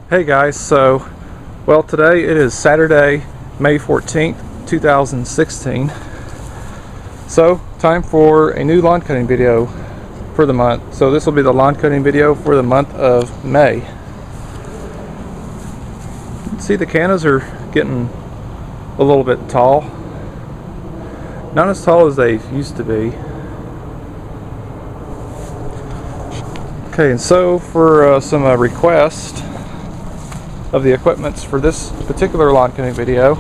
Hey guys, well today it is Saturday, May 14th, 2016. So time for a new lawn cutting video for the month. So this will be the lawn cutting video for the month of May. See, the cannas are getting a little bit tall. Not as tall as they used to be. Okay, and so for some requests of the equipments for this particular lawn cutting video,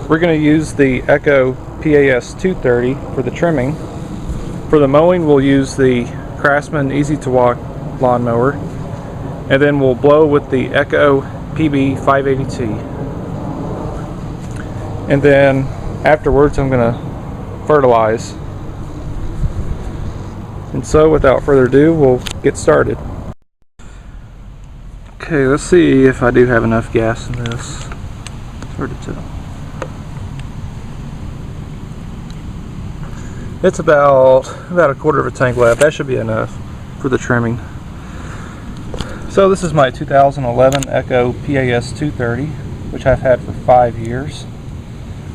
we're going to use the Echo PAS 230 for the trimming. For the mowing, we'll use the Craftsman Easy to Walk lawnmower, and then we'll blow with the Echo PB 580T. And then afterwards I'm going to fertilize. And so without further ado, we'll get started. Okay, let's see if I do have enough gas in this. It's hard to tell. It's about a quarter of a tank left. That should be enough for the trimming. So this is my 2011 Echo PAS 230, which I've had for 5 years.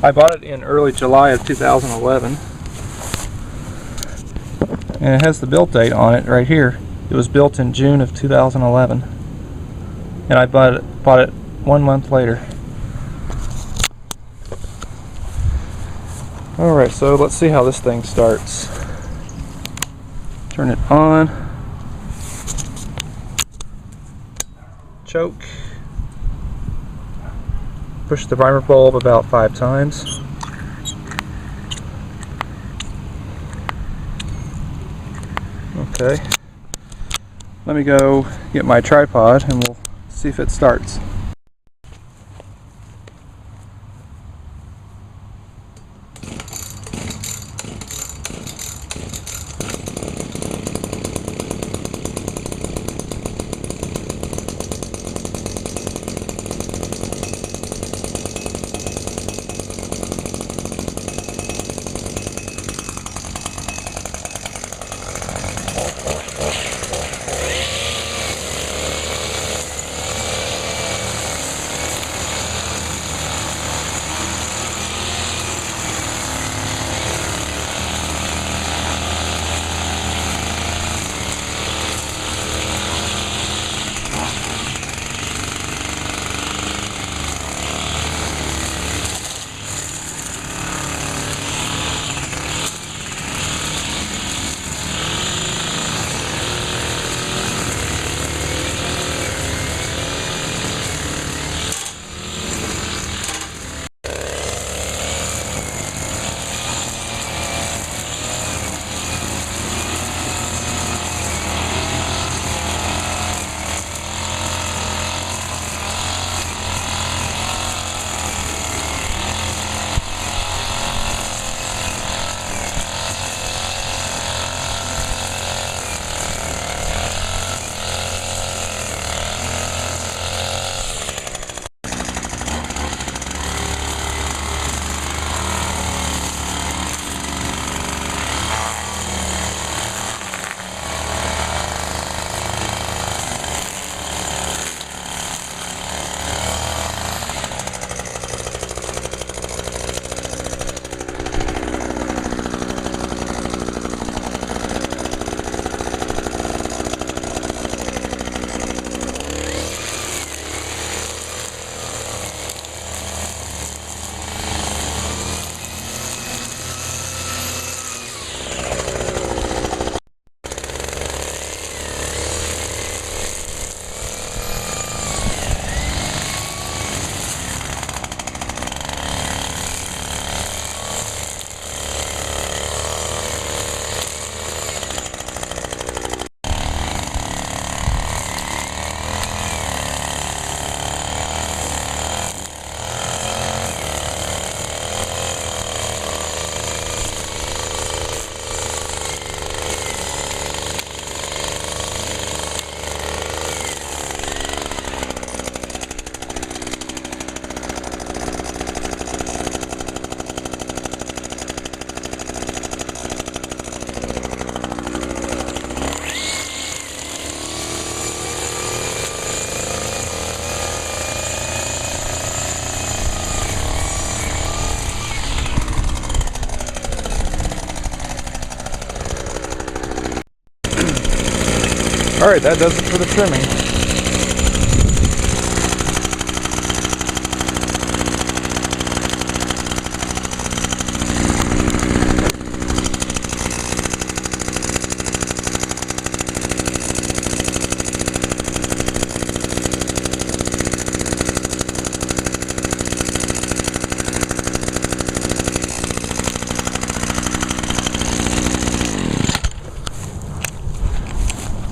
I bought it in early July of 2011. And it has the build date on it right here. It was built in June of 2011. And I bought it 1 month later. Alright, so let's see how this thing starts. Turn it on. Choke. Push the primer bulb about 5 times. Okay. Let me go get my tripod and we'll see if it starts. Alright, that does it for the trimming.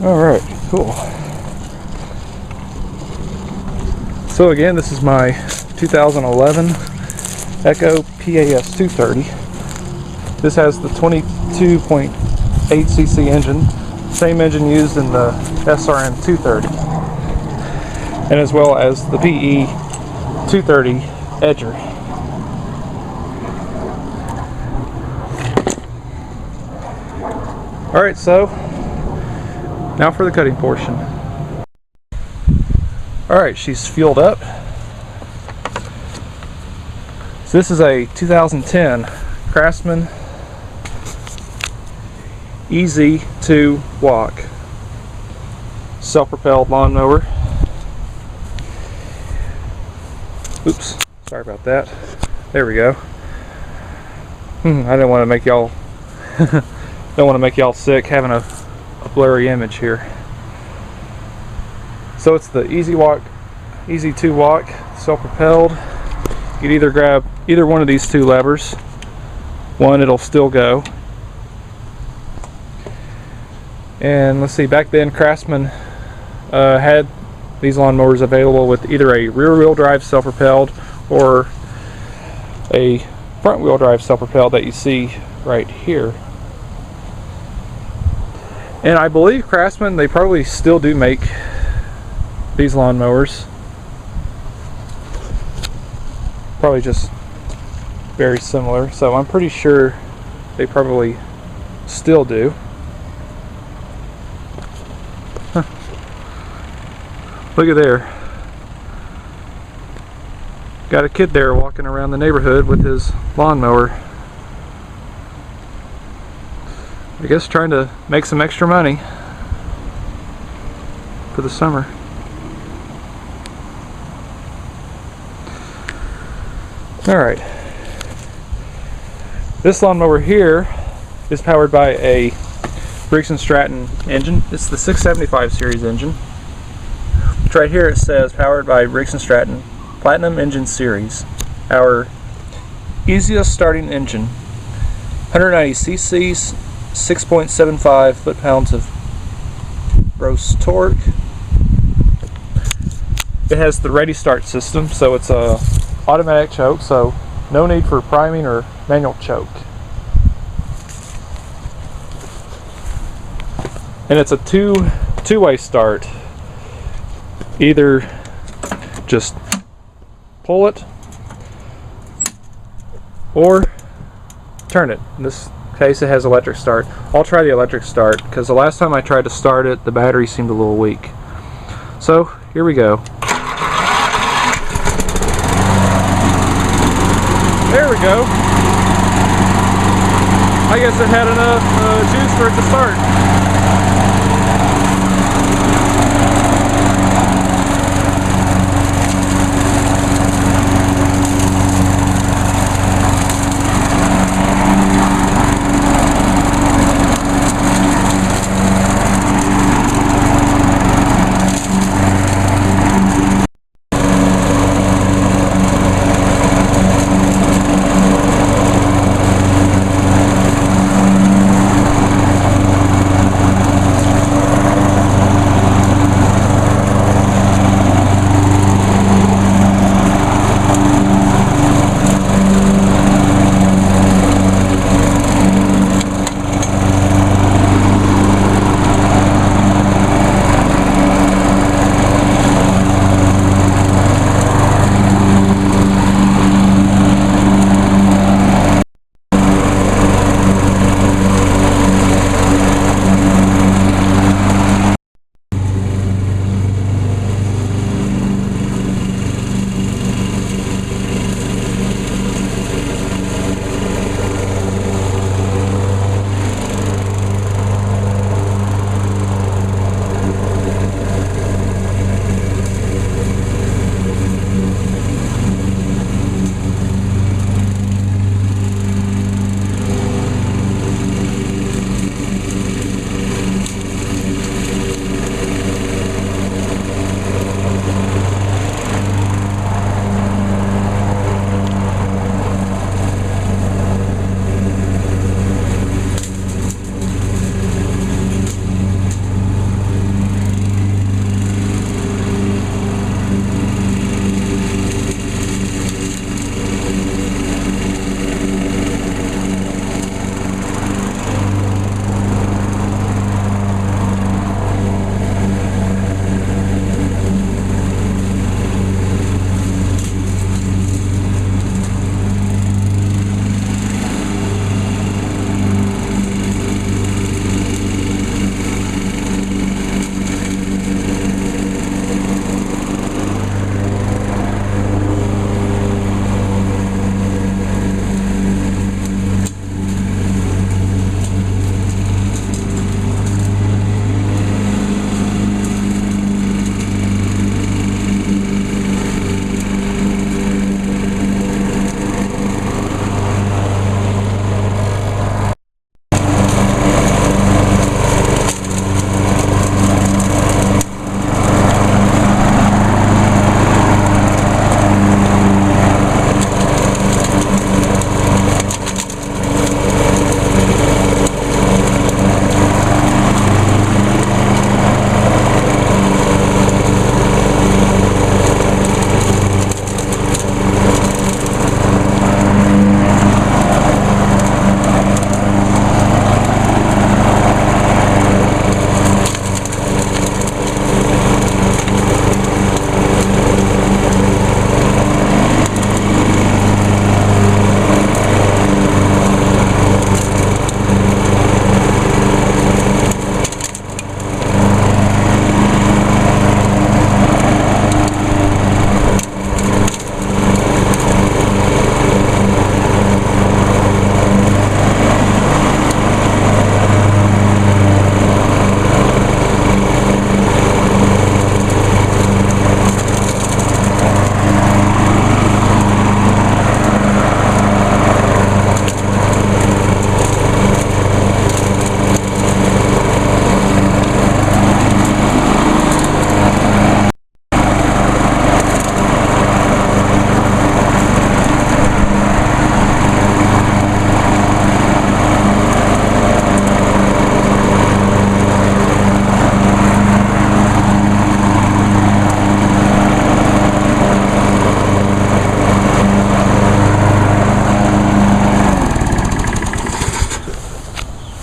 Alright, cool. So again, this is my 2011 Echo PAS 230. This has the 22.8cc engine, same engine used in the SRM 230, and as well as the PE 230 Edger. Alright, so now for the cutting portion. Alright, she's fueled up. So this is a 2010 Craftsman EZ2 walk self-propelled lawnmower. Oops, sorry about that. There we go. I didn't want to make y'all don't want to make y'all sick having a blurry image here. So it's the EZ2 walk, self-propelled. You can either grab either one of these two levers. One, it'll still go. And let's see, back then Craftsman had these lawnmowers available with either a rear-wheel drive self-propelled or a front-wheel drive self-propelled that you see right here. And I believe Craftsman, they probably still do make these lawnmowers. Probably just very similar, so I'm pretty sure they probably still do. Look at there. Got a kid there walking around the neighborhood with his lawnmower. I guess trying to make some extra money for the summer. Alright. This lawnmower here is powered by a Briggs & Stratton engine. It's the 675 series engine. Right here it says powered by Briggs & Stratton Platinum Engine Series. Our easiest starting engine. 190 cc's, 6.75 foot-pounds of gross torque. It has the ready start system, so it's a automatic choke, so no need for priming or manual choke. And it's a two-way start. Either just pull it or turn it. In this case it has electric start. I'll try the electric start because the last time I tried to start it the battery seemed a little weak. So here we go. There we go. I guess it had enough juice for it to start.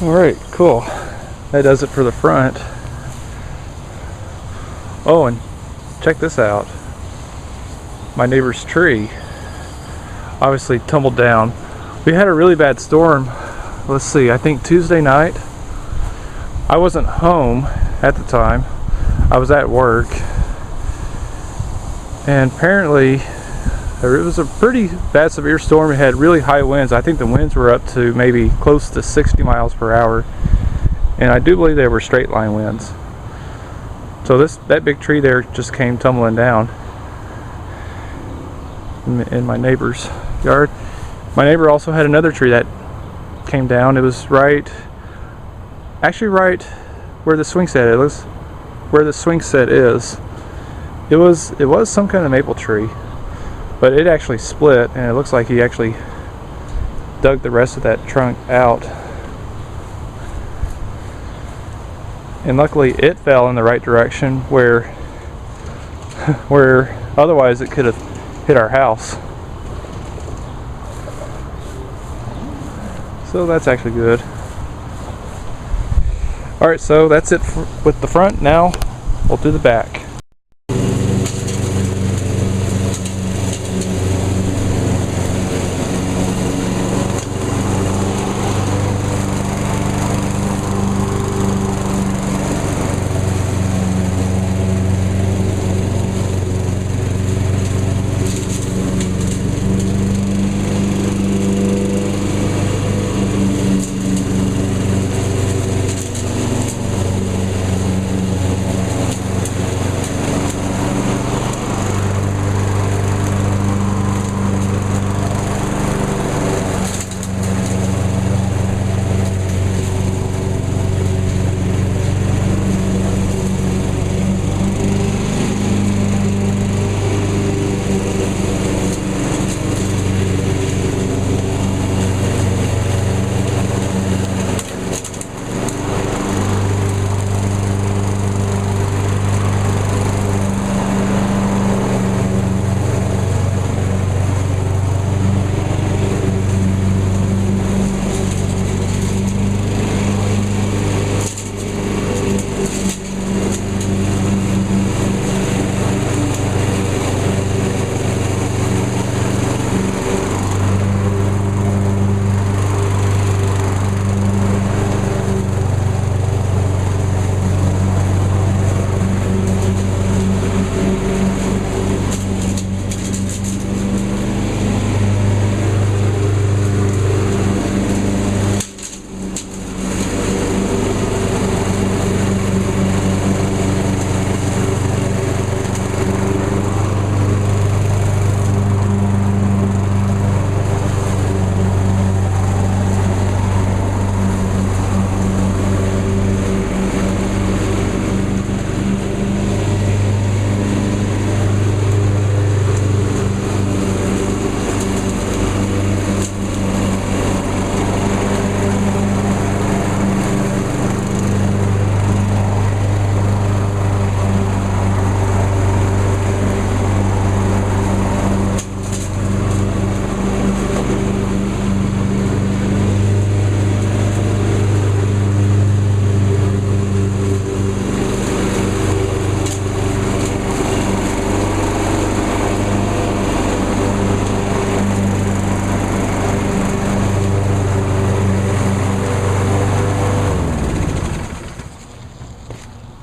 Alright, cool. That does it for the front. Oh, and check this out. My neighbor's tree obviously tumbled down. We had a really bad storm. Let's see, I think Tuesday night. I wasn't home at the time. I was at work. And apparently it was a pretty bad severe storm. It had really high winds. I think the winds were up to maybe close to 60 miles per hour. And I do believe they were straight line winds. So that big tree there just came tumbling down in my neighbor's yard. My neighbor also had another tree that came down. It was actually right where the swing set is. Where the swing set is. It was some kind of maple tree, but it actually split, and it looks like he actually dug the rest of that trunk out. And luckily it fell in the right direction where otherwise it could have hit our house. So that's actually good. Alright, so that's it with the front. Now we'll do the back.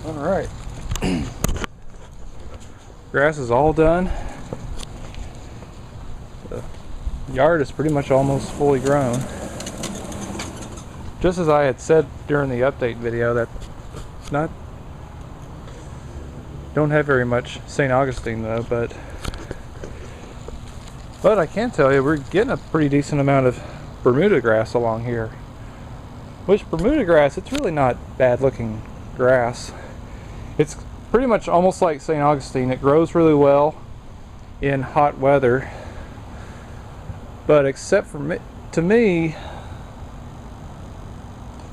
Alright. Grass is all done. The yard is pretty much almost fully grown. Just as I had said during the update video, that don't have very much St. Augustine though, but I can tell you we're getting a pretty decent amount of Bermuda grass along here. Which Bermuda grass, it's really not bad looking grass. It's pretty much almost like St. Augustine. It grows really well in hot weather, but except for to me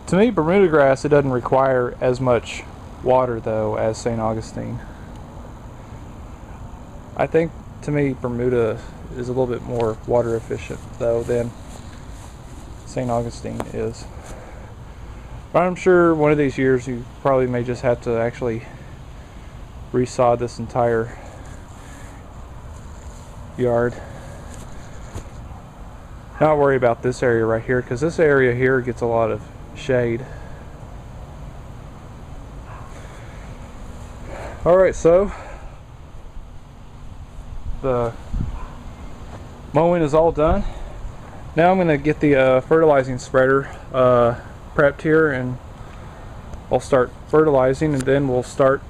Bermuda grass, it doesn't require as much water though as St. Augustine. I think to me Bermuda is a little bit more water efficient though than St. Augustine is. But I'm sure one of these years you probably may just have to actually resod this entire yard. Not worry about this area right here, because this area here gets a lot of shade. Alright, so the mowing is all done. Now I'm going to get the fertilizing spreader prepped here, and I'll start fertilizing, and then we'll start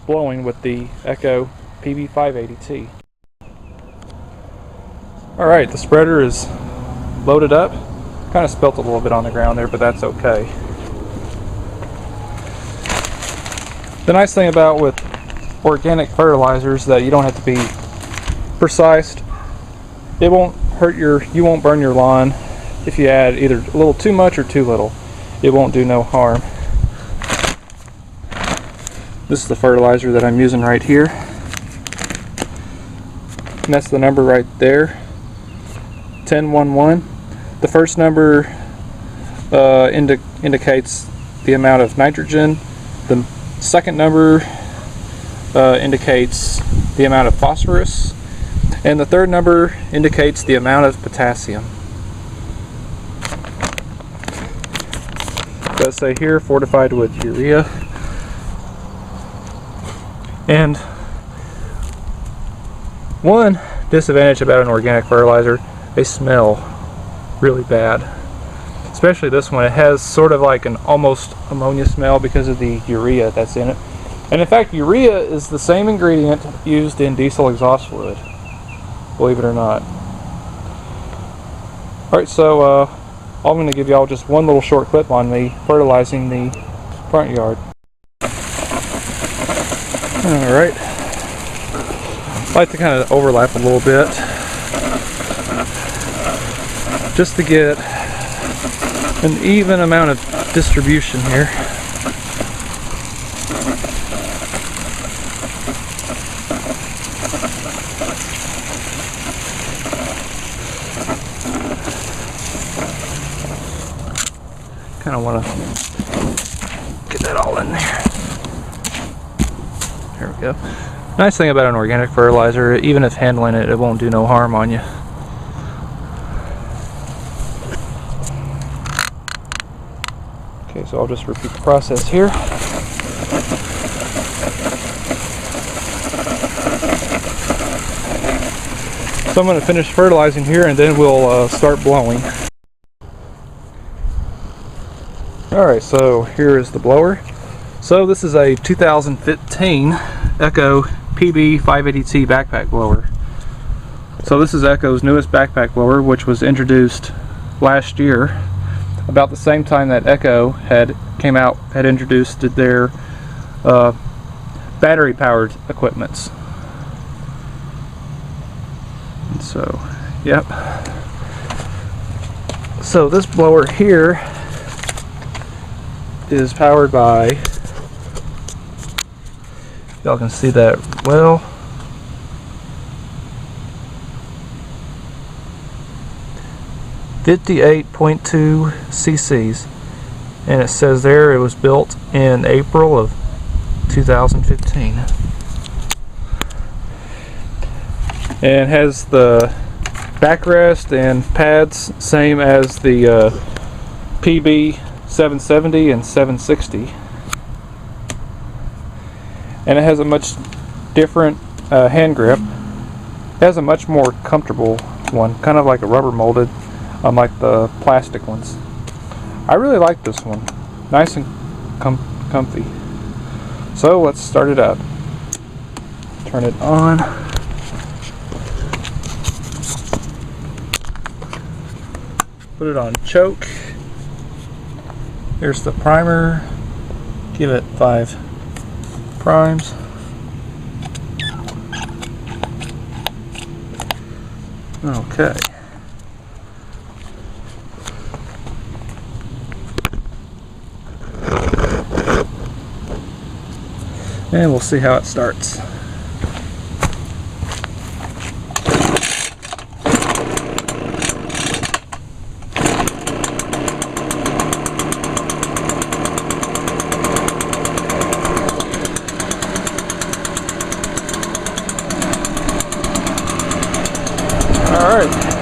blowing with the Echo PB580T. Alright, the spreader is loaded up. Kind of spilt a little bit on the ground there, but that's okay. The nice thing about with organic fertilizers that you don't have to be precise. It won't hurt you won't burn your lawn if you add either a little too much or too little. It won't do no harm. This is the fertilizer that I'm using right here. And that's the number right there, 1011. The first number indicates the amount of nitrogen. The second number indicates the amount of phosphorus. And the third number indicates the amount of potassium. It does say here, fortified with urea. And one disadvantage about an organic fertilizer, they smell really bad. Especially this one. It has sort of like an almost ammonia smell because of the urea that's in it. And in fact, urea is the same ingredient used in diesel exhaust fluid, believe it or not. Alright, so I'm going to give y'all just one little short clip on me fertilizing the front yard. Alright, I like to kind of overlap a little bit just to get an even amount of distribution here. Kind of want to get that all in there. There we go. Nice thing about an organic fertilizer, even if handling it, it won't do no harm on you. Okay, so I'll just repeat the process here. So I'm going to finish fertilizing here, and then we'll start blowing. Alright, so here is the blower. So this is a 2015 Echo PB580T backpack blower. So this is Echo's newest backpack blower, which was introduced last year, about the same time that Echo had introduced their battery powered equipments. And so, yep. So this blower here is powered by, y'all can see that well, 58.2 cc's, and it says there it was built in April of 2015, and has the backrest and pads same as the PB 770 and 760, and it has a much different hand grip. It has a much more comfortable one, kind of like a rubber molded, unlike the plastic ones. I really like this one, nice and comfy. So let's start it up. Turn it on. Put it on choke. Here's the primer. Give it 5 primes. Okay. And we'll see how it starts. Alright.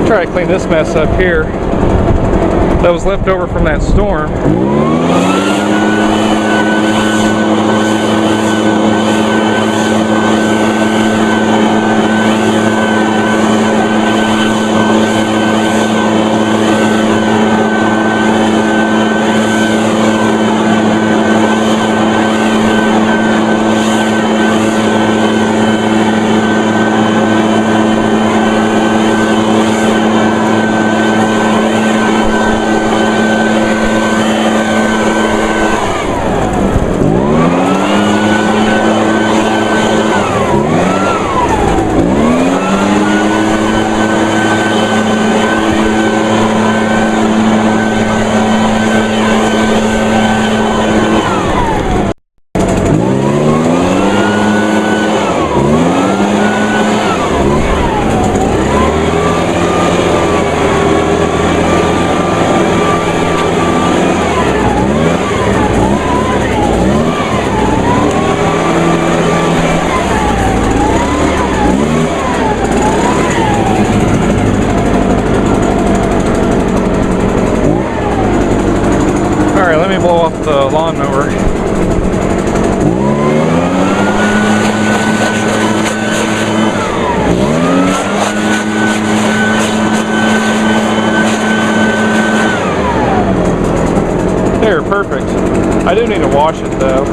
Try to clean this mess up here that was left over from that storm. Alright, let me blow off the lawnmower. There, perfect. I do need to wash it though.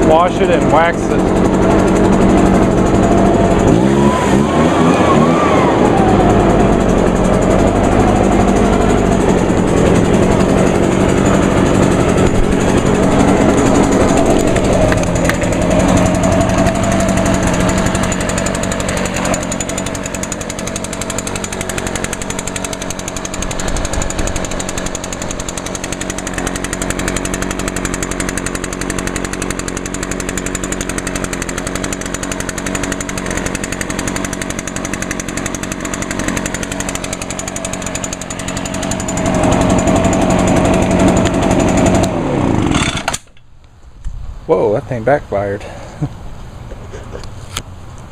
Wash it and wax it. Whoa, that thing backfired.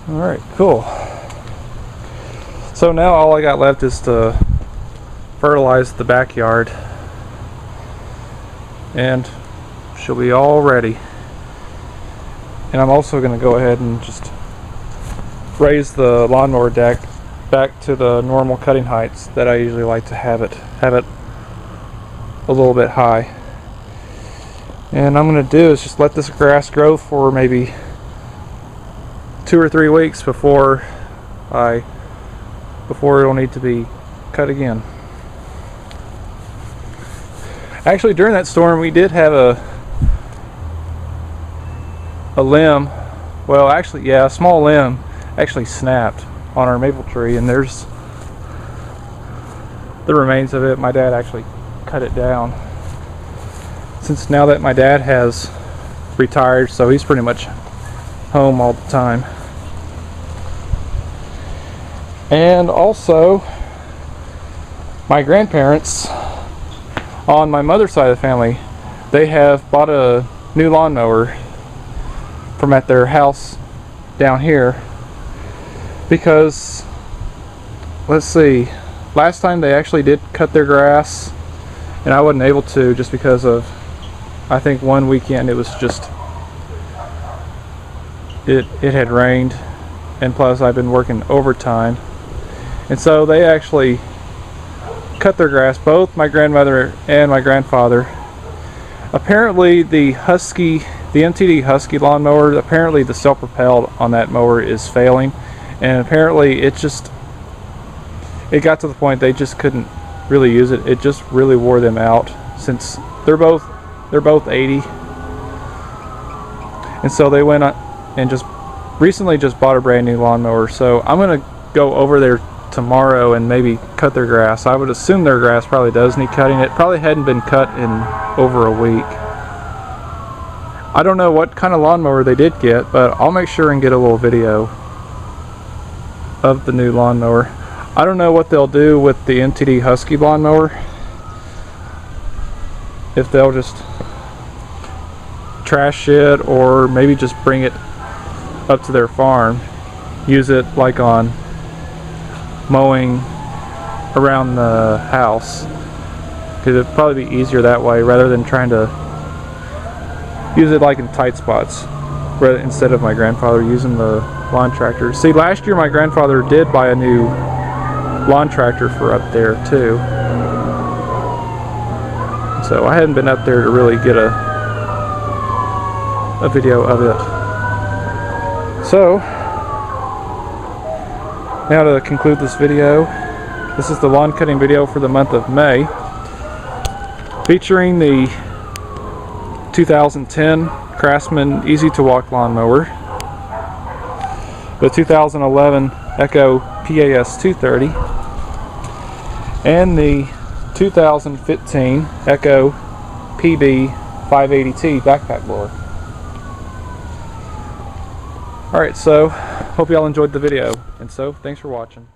Alright, cool. So now all I got left is to fertilize the backyard. And she'll be all ready. And I'm also going to go ahead and just raise the lawnmower deck back to the normal cutting heights that I usually like to have it a little bit high. And I'm going to do is just let this grass grow for maybe 2 or 3 weeks before it'll need to be cut again. Actually, during that storm we did have a limb, well actually yeah, a small limb actually snapped on our maple tree, and there's the remains of it. My dad actually cut it down. Since now that my dad has retired, so he's pretty much home all the time. And also, my grandparents on my mother's side of the family, they have bought a new lawnmower from at their house down here because, let's see, last time they actually did cut their grass and I wasn't able to just because of, I think one weekend it was just it had rained, and plus I've been working overtime, and so they actually cut their grass, both my grandmother and my grandfather. Apparently the MTD Husky lawnmower, apparently the self-propelled on that mower is failing, and apparently it got to the point they just couldn't really use it. It just really wore them out, since they're both 80, and so they went on and just recently bought a brand new lawnmower. So I'm gonna go over there tomorrow and maybe cut their grass. I would assume their grass probably does need cutting. It probably hadn't been cut in over a week. I don't know what kind of lawnmower they did get, but I'll make sure and get a little video of the new lawnmower. I don't know what they'll do with the MTD Husky lawnmower. If they'll just trash it, or maybe just bring it up to their farm, use it like on mowing around the house, because it'd probably be easier that way rather than trying to use it like in tight spots, instead of my grandfather using the lawn tractor. See, last year my grandfather did buy a new lawn tractor for up there too, so I hadn't been up there to really get a video of it. So now to conclude this video, this is the lawn cutting video for the month of May, featuring the 2010 Craftsman Easy to Walk lawnmower, the 2011 Echo PAS 230, and the 2015 Echo PB 580T backpack blower. Alright, so hope y'all enjoyed the video, and so thanks for watching.